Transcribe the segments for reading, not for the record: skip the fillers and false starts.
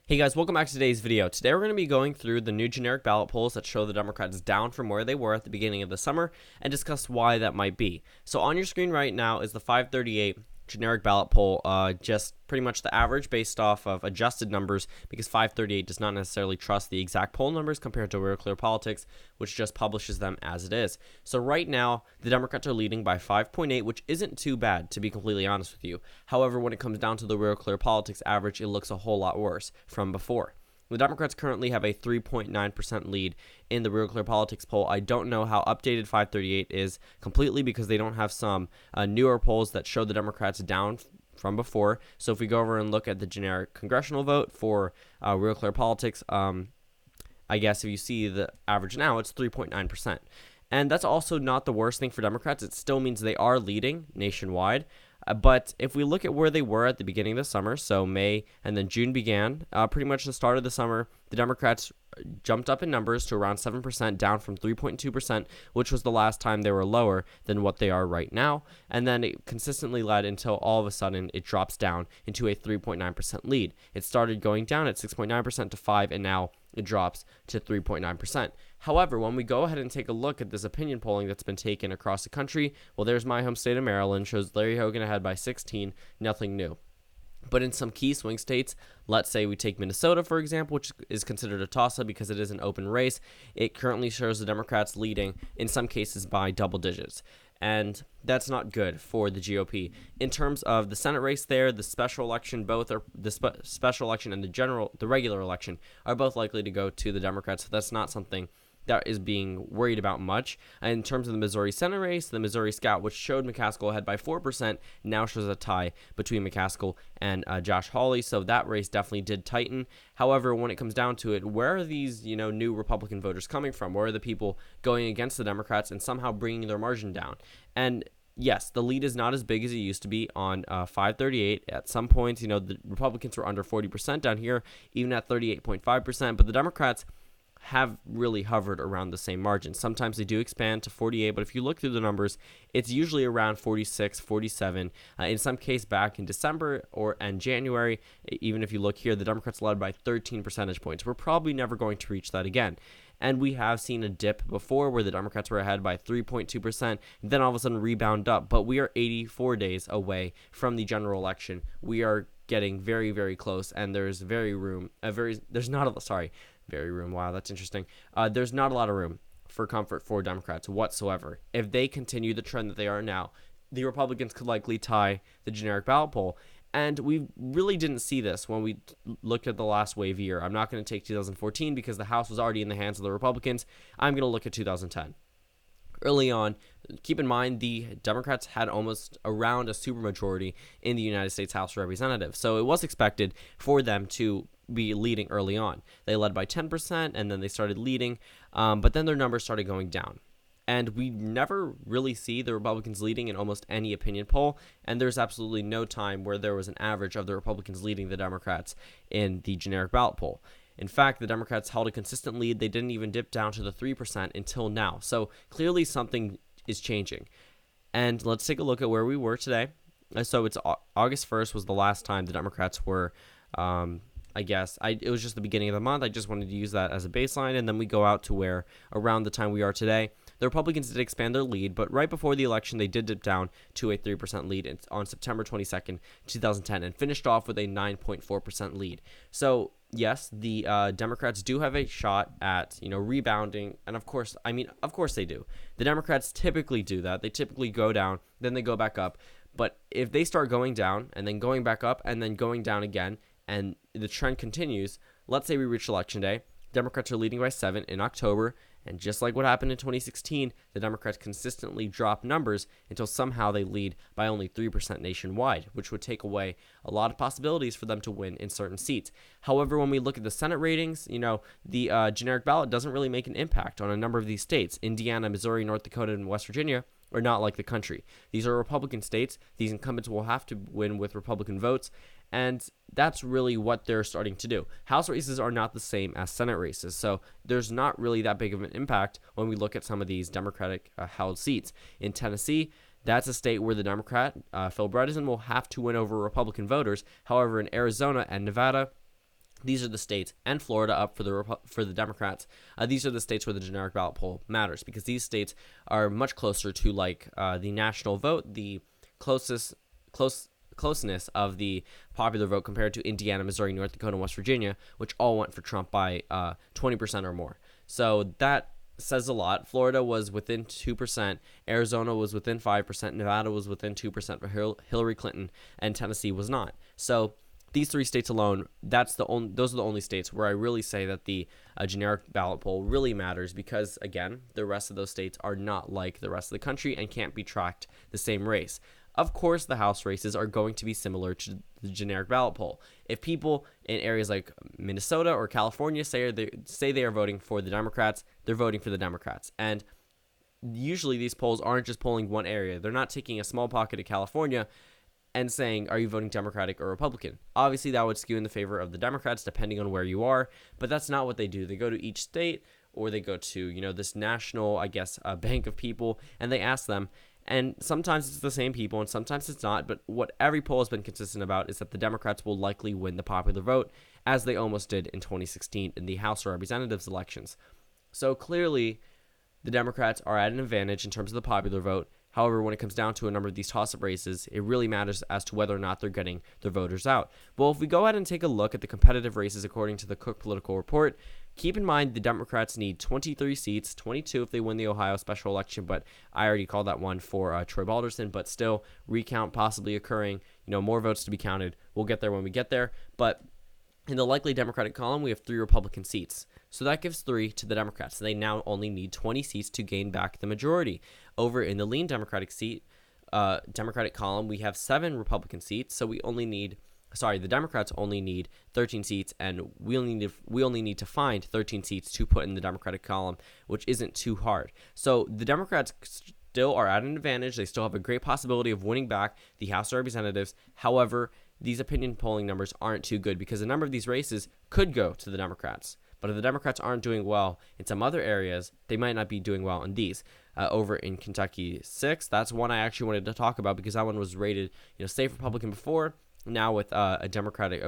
Hey guys, welcome back to today's video. Today we're going to be going through the new generic ballot polls that show the Democrats down from where they were at the beginning of the summer and discuss why that might be. So on your screen right now is the 538 generic ballot poll, just pretty much the average based off of adjusted numbers, because 538 does not necessarily trust the exact poll numbers compared to Real Clear Politics, which just publishes them as it is. So right now, the Democrats are leading by 5.8, which isn't too bad, to be completely honest with you. However, when it comes down to the Real Clear Politics average, it looks a whole lot worse from before. The Democrats currently have a 3.9% lead in the Real Clear Politics poll. I don't know how updated 538 is completely because they don't have some newer polls that show the Democrats down from before. So if we go over and look at the generic congressional vote for Real Clear Politics, I guess if you see the average now, it's 3.9%. And that's also not the worst thing for Democrats. It still means they are leading nationwide. But if we look at where they were at the beginning of the summer, so May and then June began, pretty much the start of the summer, the Democrats jumped up in numbers to around 7%, down from 3.2%, which was the last time they were lower than what they are right now. And then it consistently led until all of a sudden it drops down into a 3.9% lead. It started going down at 6.9% to 5%, and now it drops to 3.9%. However, when we go ahead and take a look at this opinion polling that's been taken across the country, well, there's my home state of Maryland, shows Larry Hogan ahead by 16, nothing new. But in some key swing states, let's say we take Minnesota, for example, which is considered a toss-up because it is an open race, it currently shows the Democrats leading, in some cases, by double digits. And that's not good for the GOP. In terms of the Senate race there, the special election, both are the special election and the regular election are both likely to go to the Democrats. So that's not something that is being worried about much. And in terms of the Missouri Senate race, the Missouri Scout, which showed McCaskill ahead by 4%, now shows a tie between McCaskill and Josh Hawley. So that race definitely did tighten. However, when it comes down to it, where are these new Republican voters coming from? Where are the people going against the Democrats and somehow bringing their margin down? And yes, the lead is not as big as it used to be on 538. At some points, the Republicans were under 40% down here, even at 38.5%. But the Democrats have really hovered around the same margin. Sometimes they do expand to 48, but if you look through the numbers, it's usually around 46, 47. In some case, back in December and January, even if you look here, the Democrats led by 13 percentage points. We're probably never going to reach that again. And we have seen a dip before where the Democrats were ahead by 3.2%, then all of a sudden rebound up. But we are 84 days away from the general election. We are getting very, very close, and there's wow, that's interesting. There's not a lot of room for comfort for Democrats whatsoever. If they continue the trend that they are now, the Republicans could likely tie the generic ballot poll. And we really didn't see this when we looked at the last wave year. I'm not going to take 2014 because the House was already in the hands of the Republicans. I'm going to look at 2010. Early on, keep in mind the Democrats had almost around a supermajority in the United States House of Representatives. So it was expected for them to be leading early on. They led by 10%, and then they started leading, but then their numbers started going down. And we never really see the Republicans leading in almost any opinion poll, and there's absolutely no time where there was an average of the Republicans leading the Democrats in the generic ballot poll. In fact, the Democrats held a consistent lead. They didn't even dip down to the 3% until now. So clearly something is changing. And let's take a look at where we were today. So it's August 1st was the last time the Democrats were, it was just the beginning of the month. I just wanted to use that as a baseline. And then we go out to where around the time we are today, the Republicans did expand their lead, but right before the election, they did dip down to a 3% lead on September 22nd, 2010, and finished off with a 9.4% lead. So yes, the Democrats do have a shot at, rebounding. And of course they do. The Democrats typically do that. They typically go down, then they go back up. But if they start going down and then going back up and then going down again, and the trend continues, let's say we reach election day, Democrats are leading by 7 in October, and just like what happened in 2016, the Democrats consistently drop numbers until somehow they lead by only 3% nationwide, which would take away a lot of possibilities for them to win in certain seats. However, when we look at the Senate ratings, the generic ballot doesn't really make an impact on a number of these states. Indiana, Missouri, North Dakota, and West Virginia are not like the country. These are Republican states. These incumbents will have to win with Republican votes, and that's really what they're starting to do. House races are not the same as Senate races, so there's not really that big of an impact when we look at some of these Democratic held seats. In Tennessee, that's a state where the Democrat, Phil Bredesen, will have to win over Republican voters. However, in Arizona and Nevada, These are the states, and Florida up for the Democrats. These are the states where the generic ballot poll matters, because these states are much closer to the national vote, the closeness of the popular vote compared to Indiana, Missouri, North Dakota, and West Virginia, which all went for Trump by 20% or more. So that says a lot. Florida was within 2%, Arizona was within 5%, Nevada was within 2% for Hillary Clinton, and Tennessee was not. So these three states alone, those are the only states where I really say that the generic ballot poll really matters, because, again, the rest of those states are not like the rest of the country and can't be tracked the same race. Of course, the House races are going to be similar to the generic ballot poll. If people in areas like Minnesota or California say they are voting for the Democrats, they're voting for the Democrats. And usually these polls aren't just polling one area. They're not taking a small pocket of California and saying, are you voting Democratic or Republican? Obviously, that would skew in the favor of the Democrats, depending on where you are, but that's not what they do. They go to each state, or they go to, this national, bank of people, and they ask them, and sometimes it's the same people, and sometimes it's not, but what every poll has been consistent about is that the Democrats will likely win the popular vote, as they almost did in 2016 in the House of Representatives elections. So clearly, the Democrats are at an advantage in terms of the popular vote. However, when it comes down to a number of these toss-up races, it really matters as to whether or not they're getting their voters out. Well, if we go ahead and take a look at the competitive races according to the Cook Political Report, keep in mind the Democrats need 23 seats, 22 if they win the Ohio special election, but I already called that one for Troy Balderson, but still, recount possibly occurring, more votes to be counted. We'll get there when we get there, but in the likely Democratic column, we have 3 Republican seats. So that gives 3 to the Democrats. They now only need 20 seats to gain back the majority. Over in the lean Democratic column, we have 7 Republican seats. So the Democrats only need 13 seats, and we only need to find 13 seats to put in the Democratic column, which isn't too hard. So the Democrats still are at an advantage. They still have a great possibility of winning back the House of Representatives. However, these opinion polling numbers aren't too good, because a number of these races could go to the Democrats. But if the Democrats aren't doing well in some other areas, they might not be doing well in these. Over in Kentucky 6, that's one I actually wanted to talk about, because that one was rated, safe Republican before. Now with a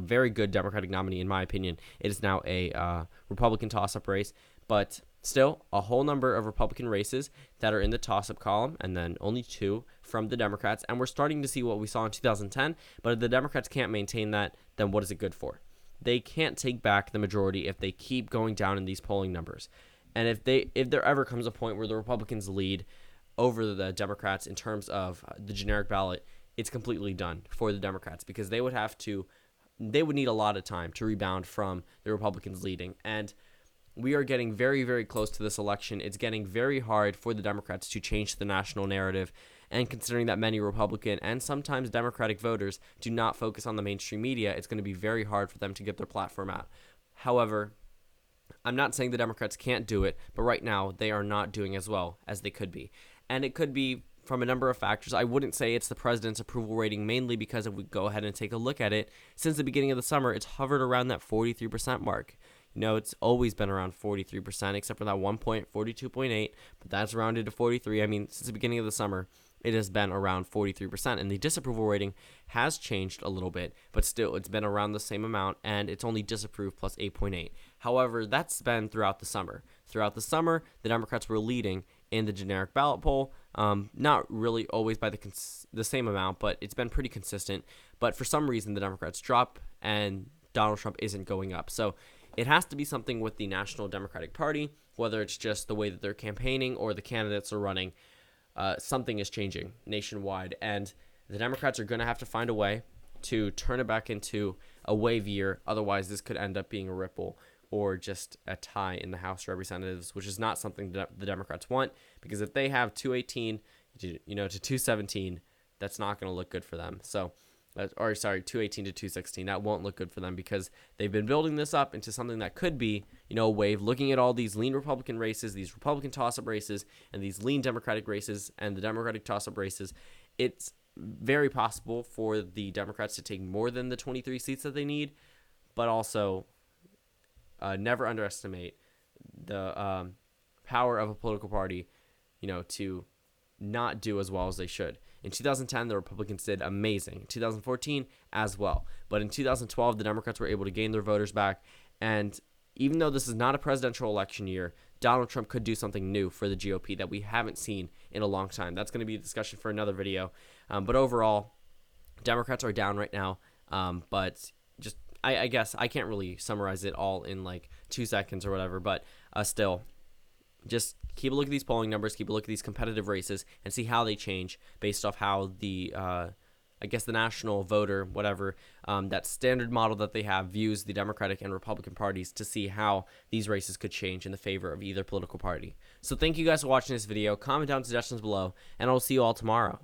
very good Democratic nominee, in my opinion, it is now a Republican toss-up race. But still, a whole number of Republican races that are in the toss-up column, and then only 2 from the Democrats. And we're starting to see what we saw in 2010. But if the Democrats can't maintain that, then what is it good for? They can't take back the majority if they keep going down in these polling numbers. And if there ever comes a point where the Republicans lead over the Democrats in terms of the generic ballot, it's completely done for the Democrats, because they would need a lot of time to rebound from the Republicans leading. And we are getting very, very close to this election. It's getting very hard for the Democrats to change the national narrative. And considering that many Republican and sometimes Democratic voters do not focus on the mainstream media, it's going to be very hard for them to get their platform out. However, I'm not saying the Democrats can't do it, but right now they are not doing as well as they could be. And it could be from a number of factors. I wouldn't say it's the president's approval rating, mainly because if we go ahead and take a look at it, since the beginning of the summer, it's hovered around that 43% mark. It's always been around 43%, except for that 1 point, 42.8, but that's rounded to 43. I mean, since the beginning of the summer, it has been around 43%, and the disapproval rating has changed a little bit, but still, it's been around the same amount, and it's only disapproved plus 8.8. However, that's been throughout the summer. Throughout the summer, the Democrats were leading in the generic ballot poll, not really always by the same amount, but it's been pretty consistent. But for some reason, the Democrats drop, and Donald Trump isn't going up. So it has to be something with the National Democratic Party, whether it's just the way that they're campaigning or the candidates are running. Something is changing nationwide, and the Democrats are going to have to find a way to turn it back into a wave year. Otherwise, this could end up being a ripple or just a tie in the House of Representatives, which is not something that the Democrats want, because if they have 218 to 217, that's not going to look good for them. 218 to 216, that won't look good for them, because they've been building this up into something that could be, a wave. Looking at all these lean Republican races, these Republican toss-up races, and these lean Democratic races, and the Democratic toss-up races, it's very possible for the Democrats to take more than the 23 seats that they need, but also never underestimate the power of a political party, to not do as well as they should. In 2010, the Republicans did amazing. In 2014, as well. But in 2012, the Democrats were able to gain their voters back. And even though this is not a presidential election year, Donald Trump could do something new for the GOP that we haven't seen in a long time. That's going to be a discussion for another video. But overall, Democrats are down right now. But just, I guess I can't really summarize it all in like 2 seconds or whatever. But still, just keep a look at these polling numbers, keep a look at these competitive races, and see how they change based off how the, I guess, the national voter, whatever, that standard model that they have views the Democratic and Republican parties to see how these races could change in the favor of either political party. So thank you guys for watching this video. Comment down suggestions below, and I'll see you all tomorrow.